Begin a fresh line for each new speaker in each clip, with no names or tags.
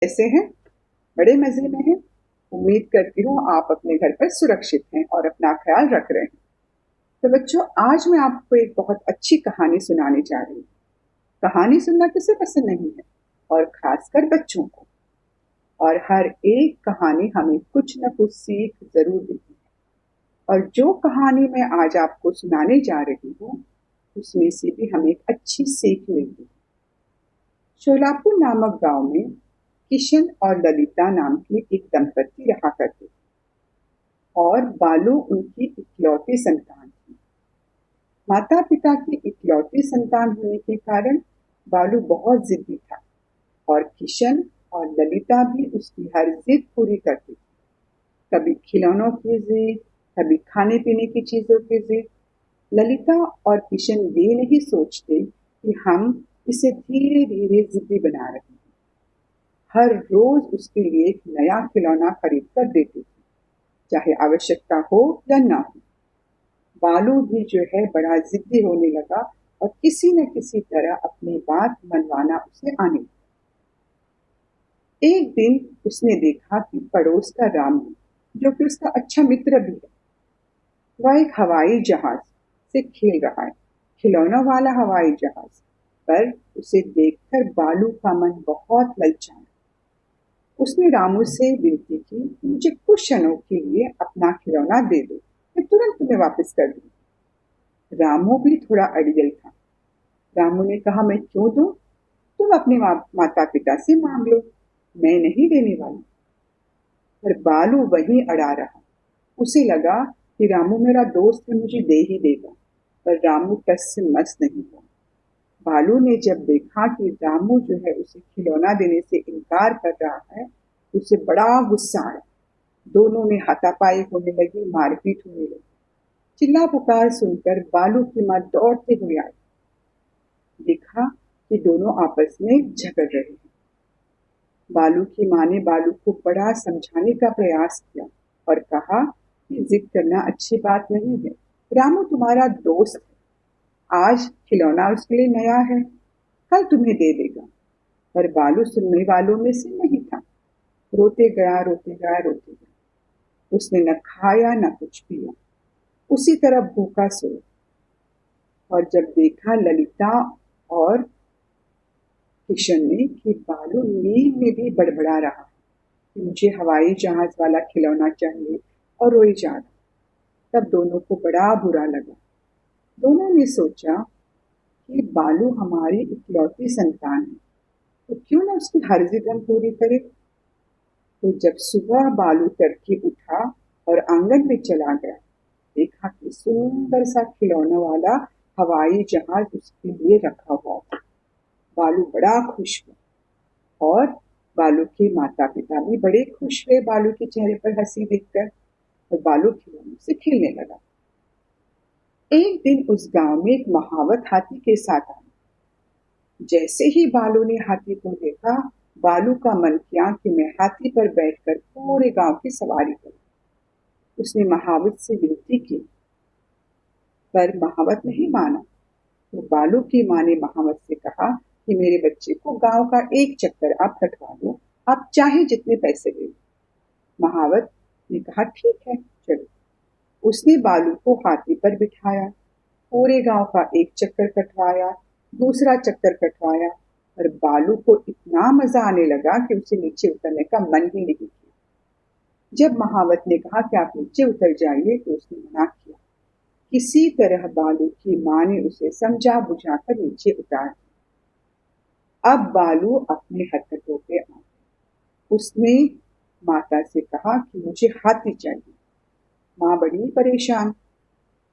कैसे हैं? बड़े मजे में हैं। उम्मीद करती हूँ आप अपने घर पर सुरक्षित हैं और अपना ख्याल रख रहे हैं। तो बच्चों, आज मैं आपको एक बहुत अच्छी कहानी सुनाने जा रही हूँ। कहानी सुनना किसे पसंद नहीं है, और खासकर बच्चों को। और हर एक कहानी हमें कुछ न कुछ सीख जरूर देती है। और जो कहानी मैं आज आपको सुनाने जा रही हूँ, उसमें से भी हमें एक अच्छी सीख मिलती है। शोलापुर नामक गांव में किशन और ललिता नाम के एक दंपति रहा करते थे, और बालू उनकी इकलौती संतान थी। माता पिता की इकलौती संतान होने के कारण बालू बहुत जिद्दी था, और किशन और ललिता भी उसकी हर जिद पूरी करती थी। कभी खिलौनों की जिद, कभी खाने पीने की चीजों की जिद। ललिता और किशन ये नहीं सोचते कि हम इसे धीरे धीरे जिद्दी बना रहे हैं। हर रोज उसके लिए एक नया खिलौना खरीद कर देती थी, चाहे आवश्यकता हो या ना हो। बालू भी जो है बड़ा जिद्दी होने लगा, और किसी न किसी तरह अपनी बात मनवाना उसे आने लगा। एक दिन उसने देखा कि पड़ोस का रामू, जो कि उसका अच्छा मित्र भी है, वह एक हवाई जहाज से खेल रहा है। खिलौनों वाला हवाई जहाज। पर उसे देखकर बालू का मन बहुत ललचाया। उसने रामू से विनती की, मुझे कुछ क्षणों के लिए अपना खिलौना दे दो, मैं तुरंत तुम्हें वापस कर दूंगी। रामू भी थोड़ा अड़ियल था। रामू ने कहा, मैं क्यों दूं? तुम अपने माता पिता से मांग लो, मैं नहीं देने वाली। पर बालू वहीं अड़ा रहा। उसे लगा कि रामू मेरा दोस्त है, मुझे दे ही देगा। पर रामू टस से मस नहीं हुआ। बालू ने जब देखा कि रामू जो है उसे खिलौना देने से इनकार कर रहा है, उसे बड़ा गुस्सा आया। दोनों में हाथापाई होने लगी, मारपीट होने लगी। चिल्ला पुकार सुनकर बालू की माँ दौड़ते हुए आई। देखा कि दोनों आपस में झगड़ रहे हैं। बालू की माँ ने बालू को बड़ा समझाने का प्रयास किया और कहा कि जिद करना अच्छी बात नहीं है। रामू तुम्हारा दोस्त है, आज खिलौना उसके लिए नया है, कल तुम्हें दे देगा। पर बालू सुनने वालों में से नहीं था। रोते गया, रोते गया, रोते गया। उसने न खाया न कुछ पिया, उसी तरह भूखा सोया। और जब देखा ललिता और किशन ने कि बालू नींद में भी बड़बड़ा रहा कि मुझे हवाई जहाज वाला खिलौना चाहिए, और रोई जा रहा, तब दोनों को बड़ा बुरा लगा। दोनों ने सोचा कि बालू हमारी इकलौती संतान है, तो क्यों ना उसकी हर जिद हम पूरी करें। तो जब सुबह बालू तड़के उठा और आंगन में चला गया, देखा कि सुंदर सा खिलौना वाला हवाई जहाज उसके लिए रखा हुआ था। बालू बड़ा खुश हुआ, और बालू के माता पिता भी बड़े खुश हुए बालू के चेहरे पर हंसी देखकर। और बालू खिलौनों से खेलने लगा। एक दिन उस गांव में एक महावत हाथी के साथ आया। जैसे ही बालू ने हाथी को देखा, बालू का मन किया कि मैं हाथी पर बैठकर पूरे गांव की सवारी करूं। उसने महावत से विनती की, पर महावत नहीं माना। तो बालू की माँ ने महावत से कहा कि मेरे बच्चे को गांव का एक चक्कर आप कटवा दो, आप चाहे जितने पैसे ले लो। महावत ने कहा, ठीक है, चलो। उसने बालू को हाथी पर बिठाया, पूरे गांव का एक चक्कर कटवाया, दूसरा चक्कर कटवाया। और बालू को इतना मजा आने लगा कि उसे नीचे उतरने का मन ही नहीं किया। जब महावत ने कहा कि आप नीचे उतर जाइए, तो उसने मना किया। किसी तरह बालू की माँ ने उसे समझा बुझाकर नीचे उतार दिया। अब बालू अपनी हरकतों पे आ। उसने माता से कहा कि मुझे हाथी चाहिए। माँ बड़ी परेशान।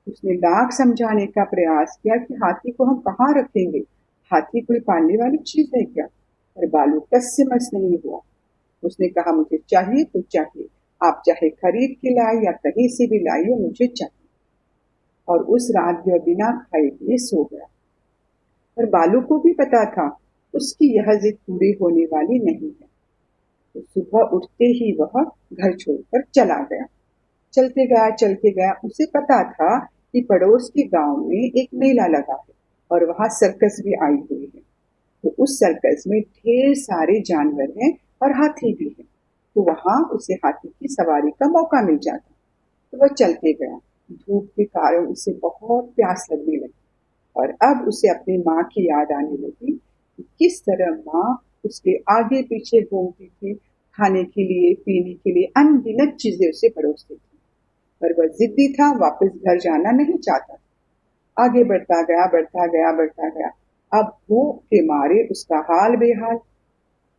उसने लाख समझाने का प्रयास किया कि हाथी को हम कहाँ रखेंगे, हाथी कोई पालने वाली चीज है क्या। पर बालू टस से मस नहीं हुआ। उसने कहा, मुझे चाहिए तो चाहिए, आप चाहे खरीद के लाए या कहीं से भी लाइए, मुझे चाहिए। और उस रात वह बिना खाए पिए सो गया। पर बालू को भी पता था उसकी यह जिद पूरी होने वाली नहीं है। तो सुबह उठते ही वह घर छोड़कर चला गया। चलते गया, उसे पता था कि पड़ोस के गांव में एक मेला लगा है, और वहां सर्कस भी आई हुई है। तो उस सर्कस में ढेर सारे जानवर हैं, और हाथी भी है, तो वहां उसे हाथी की सवारी का मौका मिल जाता। तो वह चलते गया। धूप के कारण उसे बहुत प्यास लगने लगी और अब उसे अपनी माँ की याद आने लगी कि किस तरह माँ उसके आगे पीछे घूमती थी, खाने के लिए, पीने के लिए अनगिनत चीजें उसे परोसती थी। पर वह जिद्दी था, वापस घर जाना नहीं चाहता। आगे बढ़ता गया, बढ़ता गया, बढ़ता गया। अब भूख के मारे उसका हाल बेहाल।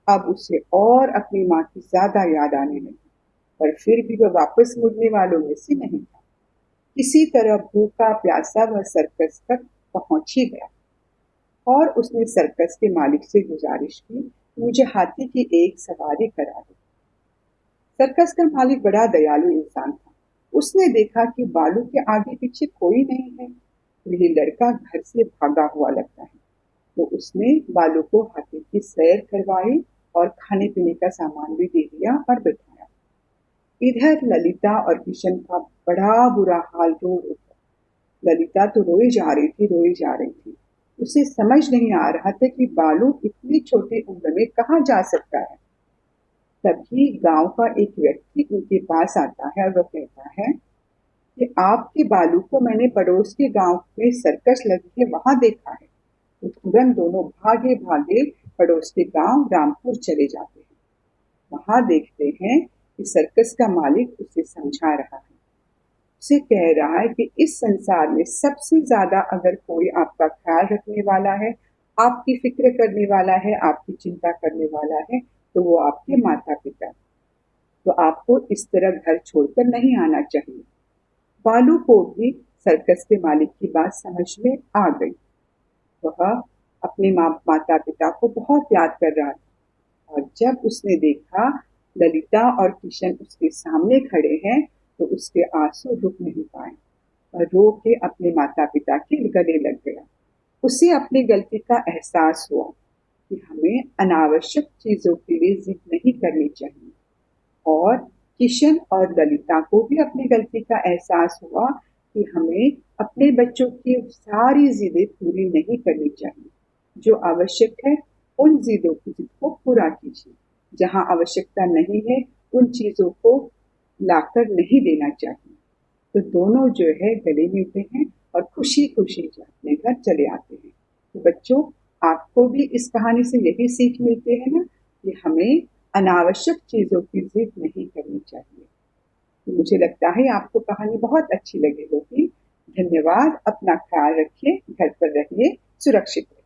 अब उसे और अपनी माँ की ज्यादा याद आने लगी, पर फिर भी वह वापस मुड़ने वालों में से नहीं था। किसी तरह भूखा प्यासा वह सर्कस तक पहुंच ही गया और उसने सर्कस के मालिक से गुजारिश की, मुझे हाथी की एक सवारी करा दो। सर्कस का मालिक बड़ा दयालु इंसान था। उसने देखा कि बालू के आगे पीछे कोई नहीं है, तो ये लड़का घर से भागा हुआ लगता है। तो उसने बालू को हाथी की सैर करवाई और खाने पीने का सामान भी दे दिया और बिठाया। इधर ललिता और किशन का बड़ा बुरा हाल रो उठा। ललिता तो रोई जा रही थी, रोई जा रही थी। उसे समझ नहीं आ रहा था कि बालू इतनी छोटी उम्र में कहाँ जा सकता है। तभी गांव का एक व्यक्ति उनके पास आता है और वह कहता है कि आपके बालू को मैंने पड़ोस के गांव में सर्कस लगी है वहां देखा है। तो तुरंत दोनों भागे भागे पड़ोस के गांव रामपुर चले जाते हैं। वहां देखते हैं कि सर्कस का मालिक उसे समझा रहा है। उसे कह रहा है कि इस संसार में सबसे ज्यादा अगर कोई आपका ख्याल रखने वाला है, आपकी फिक्र करने वाला है, आपकी चिंता करने वाला है, तो वो आपके माता पिता। तो आपको इस तरह घर छोड़कर नहीं आना चाहिए। बालू को भी सर्कस के मालिक की बात समझ में आ गई। वह अपने माता पिता को बहुत याद कर रहा था और जब उसने देखा ललिता और किशन उसके सामने खड़े हैं, तो उसके आंसू रुक नहीं पाए और रो के अपने माता पिता के गले लग गया। उसे अपनी गलती का एहसास हुआ कि हमें अनावश्यक चीजों के लिए जिद नहीं करनी चाहिए और किशन और ललिता को भी अपनी गलती का एहसास हुआ कि हमें अपने बच्चों की सारी जिदें पूरी नहीं करनी चाहिए। जो आवश्यक है उन जिद को पूरा कीजिए। जहाँ आवश्यकता नहीं है उन चीजों को लाकर नहीं देना चाहिए। तो दोनों जो है गले मिलते हैं और खुशी खुशी अपने घर चले आते हैं। तो बच्चों, आपको भी इस कहानी से यही सीख मिलती है ना कि हमें अनावश्यक चीजों की जिद नहीं करनी चाहिए। तो मुझे लगता है आपको कहानी बहुत अच्छी लगी होगी। धन्यवाद। अपना ख्याल रखिए, घर पर रहिए, सुरक्षित रहिए।